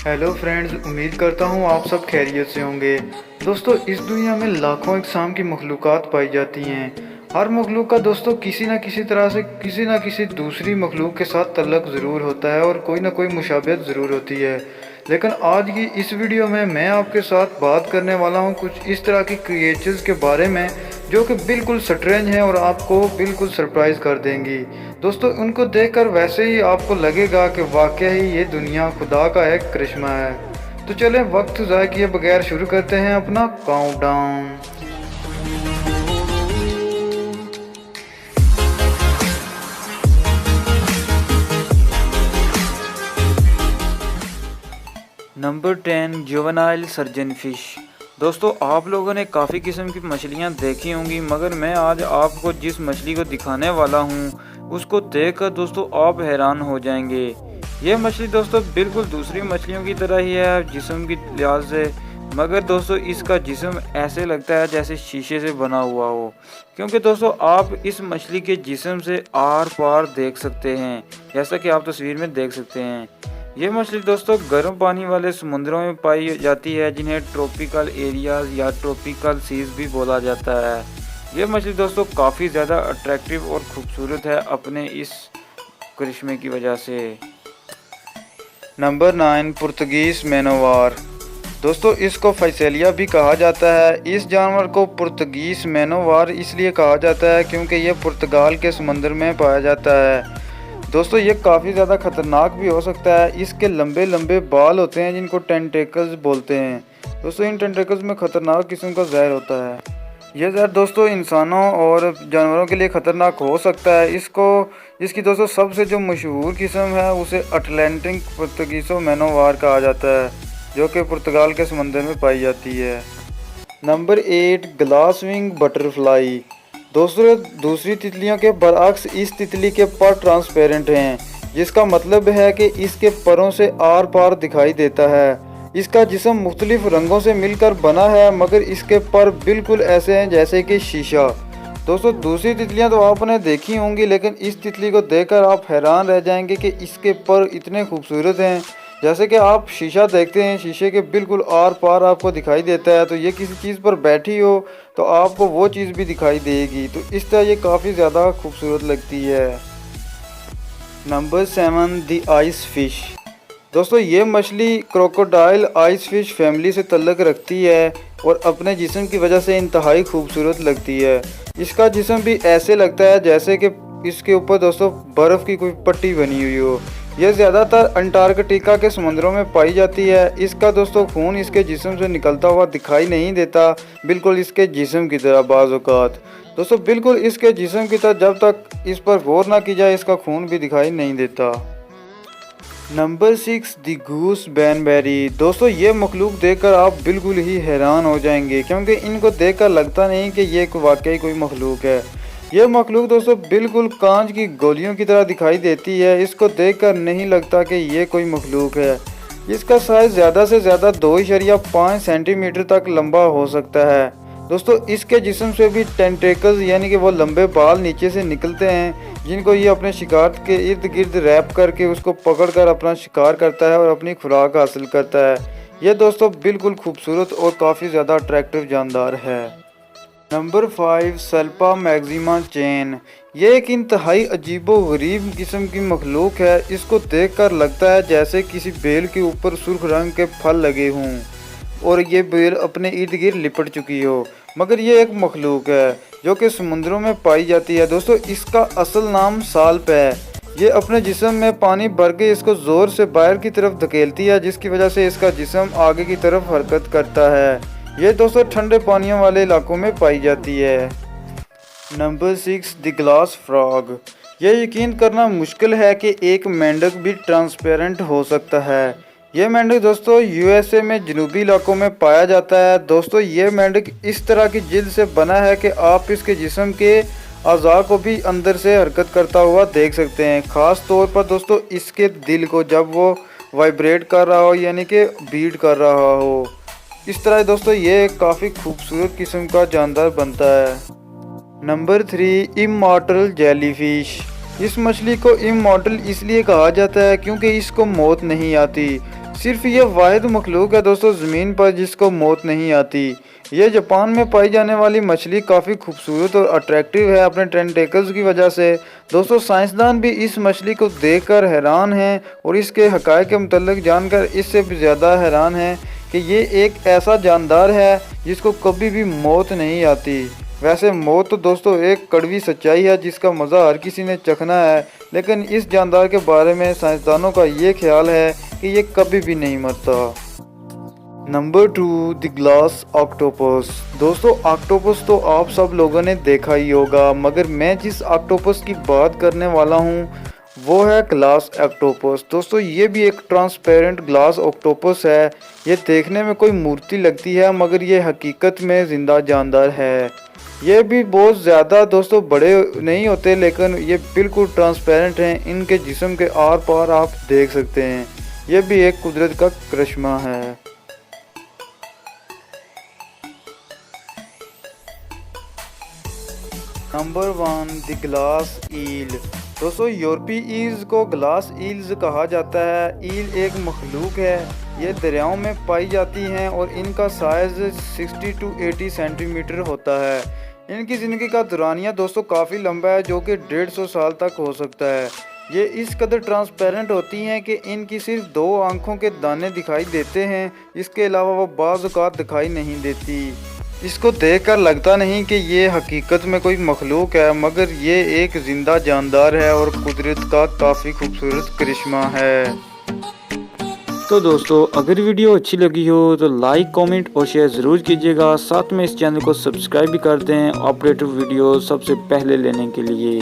Hello friends, उम्मीद करता हूँ आप सब खैरियत से होंगे। दोस्तों, इस दुनिया में लाखों इकसाम की मखलूक़ात पाई जाती हैं। हर मखलूक का दोस्तों किसी न किसी तरह से किसी न किसी दूसरी मखलूक के साथ तल्लक ज़रूर होता है और कोई ना कोई मुशाबहत ज़रूर होती है। लेकिन आज की इस वीडियो में मैं आपके साथ बात करने वाला हूँ कुछ इस तरह की क्रिएचर्स के बारे में जो कि बिल्कुल स्ट्रेंज हैं और आपको बिल्कुल सरप्राइज़ कर देंगी। दोस्तों, उनको देखकर वैसे ही आपको लगेगा कि वाकई ही ये दुनिया खुदा का एक करिश्मा है। तो चलें वक्त ज़ाया किए बगैर शुरू करते हैं अपना countdown. Number 10, juvenile surgeon fish. दोस्तों, आप लोगों ने काफ़ी किस्म की मछलियाँ देखी होंगी, मगर मैं आज आपको जिस मछली को दिखाने वाला हूँ उसको देखकर दोस्तों आप हैरान हो जाएंगे। ये मछली दोस्तों बिल्कुल दूसरी मछलियों की तरह ही है जिस्म की लिहाज से, मगर दोस्तों इसका जिस्म ऐसे लगता है जैसे शीशे से बना हुआ हो, क्योंकि दोस्तों आप इस मछली के जिस्म से आर पार देख सकते हैं, जैसा कि आप तस्वीर में देख सकते हैं। ये मछली दोस्तों गर्म पानी वाले समुद्रों में पाई जाती है, जिन्हें ट्रॉपिकल एरियाज या ट्रॉपिकल सीज भी बोला जाता है। ये मछली दोस्तों काफ़ी ज़्यादा अट्रैक्टिव और ख़ूबसूरत है अपने इस करिश्मे की वजह से। Number 9, Portuguese man o' war. दोस्तों, इसको फैसेलिया भी कहा जाता है। इस जानवर को पुर्तगीज़ मैनोवार इसलिए कहा जाता है क्योंकि ये पुर्तगाल के समंदर में पाया जाता है। दोस्तों, ये काफ़ी ज़्यादा ख़तरनाक भी हो सकता है। इसके लंबे लंबे बाल होते हैं जिनको टेंटेकल्स बोलते हैं। दोस्तों, इन टेंटेकल्स में ख़तरनाक किस्म का जहर होता है। यह जहर दोस्तों इंसानों और जानवरों के लिए ख़तरनाक हो सकता है। इसकी दोस्तों सबसे जो मशहूर किस्म है उसे अटलांटिक पुर्तगीज़ो मैनोवार कहा जाता है, जो कि पुर्तगाल के समंदर में पाई जाती है। Number 8, Glasswing butterfly. दोस्तों, दूसरी तितलियों के बरअक्स इस तितली के पर ट्रांसपेरेंट हैं, जिसका मतलब है कि इसके परों से आर पार दिखाई देता है। इसका जिस्म मुख्तलिफ रंगों से मिलकर बना है, मगर इसके पर बिल्कुल ऐसे हैं जैसे कि शीशा। दोस्तों, दूसरी तितलियां तो आपने देखी होंगी, लेकिन इस तितली को देखकर आप हैरान रह जाएंगे कि इसके पर इतने खूबसूरत हैं। जैसे कि आप शीशा देखते हैं, शीशे के बिल्कुल आर पार आपको दिखाई देता है, तो ये किसी चीज़ पर बैठी हो तो आपको वो चीज़ भी दिखाई देगी। तो इस तरह ये काफ़ी ज़्यादा खूबसूरत लगती है। Number 7, the ice fish. दोस्तों, ये मछली क्रोकोडाइल आइस फिश फैमिली से तल्लक रखती है और अपने जिस्म की वजह से इंतहाई खूबसूरत लगती है। इसका जिस्म भी ऐसे लगता है जैसे कि इसके ऊपर दोस्तों बर्फ़ की कोई पट्टी बनी हुई हो। यह ज़्यादातर अंटार्कटिका के समुद्रों में पाई जाती है। इसका दोस्तों खून इसके जिस्म से निकलता हुआ दिखाई नहीं देता, बिल्कुल इसके जिस्म की तरह बाज़ औक़ात। दोस्तों, बिल्कुल इसके जिस्म की तरह जब तक इस पर गौर ना की जाए इसका खून भी दिखाई नहीं देता। नंबर 6, द गूस बैनबेरी। दोस्तों, ये मखलूक देखकर आप बिल्कुल ही हैरान हो जाएंगे, क्योंकि इनको देखकर लगता नहीं कि ये वाकई कोई मखलूक है। ये मखलूक दोस्तों बिल्कुल कांच की गोलियों की तरह दिखाई देती है। इसको देखकर नहीं लगता कि ये कोई मखलूक है। इसका साइज़ ज़्यादा से ज़्यादा 2.5 सेंटीमीटर तक लंबा हो सकता है। दोस्तों, इसके जिस्म से भी टेंटेकल्स यानी कि वो लंबे बाल नीचे से निकलते हैं, जिनको ये अपने शिकार के इर्द गिर्द रैप करके उसको पकड़कर अपना शिकार करता है और अपनी खुराक हासिल करता है। ये दोस्तों बिल्कुल खूबसूरत और काफ़ी ज़्यादा अट्रैक्टिव जानदार है। Number 5, Salpa maxima chain. ये एक इंतहाई अजीबो गरीब किस्म की मखलूक है। इसको देखकर लगता है जैसे किसी बेल के ऊपर सुर्ख रंग के फल लगे हों और ये बेल अपने इर्द गिर्द लिपट चुकी हो, मगर ये एक मखलूक है जो कि समुद्रों में पाई जाती है। दोस्तों, इसका असल नाम साल्प है। ये अपने जिस्म में पानी भर के इसको ज़ोर से बाहर की तरफ धकेलती है, जिसकी वजह से इसका जिस्म आगे की तरफ हरकत करता है। ये दोस्तों ठंडे पानियों वाले इलाकों में पाई जाती है। Number 6, the glass frog. यह यकीन करना मुश्किल है कि एक मेंढक भी ट्रांसपेरेंट हो सकता है। यह मेंढक दोस्तों यूएसए में जनूबी इलाकों में पाया जाता है। दोस्तों, ये मेंढक इस तरह की जिल्द से बना है कि आप इसके जिस्म के अज़ा को भी अंदर से हरकत करता हुआ देख सकते हैं। ख़ास तौर पर दोस्तों इसके दिल को जब वो वाइब्रेट कर रहा हो यानी कि बीट कर रहा हो। इस तरह दोस्तों ये काफ़ी खूबसूरत किस्म का जानदार बनता है। Number 3, immortal jellyfish. इस मछली को इमॉर्टल इसलिए कहा जाता है क्योंकि इसको मौत नहीं आती। सिर्फ ये वाहिद मखलूक है दोस्तों ज़मीन पर जिसको मौत नहीं आती। ये जापान में पाई जाने वाली मछली काफ़ी खूबसूरत और अट्रैक्टिव है अपने टेंटेकल्स की वजह से। दोस्तों साइंसदान भी इस मछली को देखकर हैरान हैं और इसके हक़ाइक़ के मुतल्लिक़ जानकर इससे भी ज़्यादा हैरान हैं कि ये एक ऐसा जानदार है जिसको कभी भी मौत नहीं आती। वैसे मौत तो दोस्तों एक कड़वी सच्चाई है जिसका मज़ा हर किसी ने चखना है, लेकिन इस जानदार के बारे में साइंसदानों का ये ख्याल है कि ये कभी भी नहीं मरता। Number 2, the glass octopus. दोस्तों ऑक्टोपस तो आप सब लोगों ने देखा ही होगा, मगर मैं जिस ऑक्टोपस की बात करने वाला हूँ वो है ग्लास ऑक्टोपस। दोस्तों ये भी एक ट्रांसपेरेंट ग्लास ऑक्टोपस है। ये देखने में कोई मूर्ति लगती है मगर ये हकीकत में ज़िंदा जानदार है। ये भी बहुत ज़्यादा दोस्तों बड़े नहीं होते, लेकिन ये बिल्कुल ट्रांसपेरेंट हैं। इनके जिस्म के आर पार आप देख सकते हैं। ये भी एक कुदरत का करिश्मा है। नंबर 1, द ग्लास ईल। दोस्तों यूरोपीय ईल्स को ग्लास ईल्स कहा जाता है। ईल एक मखलूक है, ये दरियाओं में पाई जाती हैं और इनका साइज़ 60 to 80 सेंटीमीटर होता है। इनकी ज़िंदगी का दौरानिया दोस्तों काफ़ी लंबा है, जो कि 150 साल तक हो सकता है। ये इस कदर ट्रांसपेरेंट होती हैं कि इनकी सिर्फ 2 आँखों के दाने दिखाई देते हैं, इसके अलावा वो बाज़ औक़ात दिखाई नहीं देती। इसको देखकर लगता नहीं कि ये हकीकत में कोई मखलूक है, मगर ये एक ज़िंदा जानदार है और कुदरत का काफ़ी खूबसूरत करिश्मा है। तो दोस्तों अगर वीडियो अच्छी लगी हो तो लाइक, कमेंट और शेयर ज़रूर कीजिएगा। साथ में इस चैनल को सब्सक्राइब भी कर दें अपडेटेड वीडियो सबसे पहले लेने के लिए।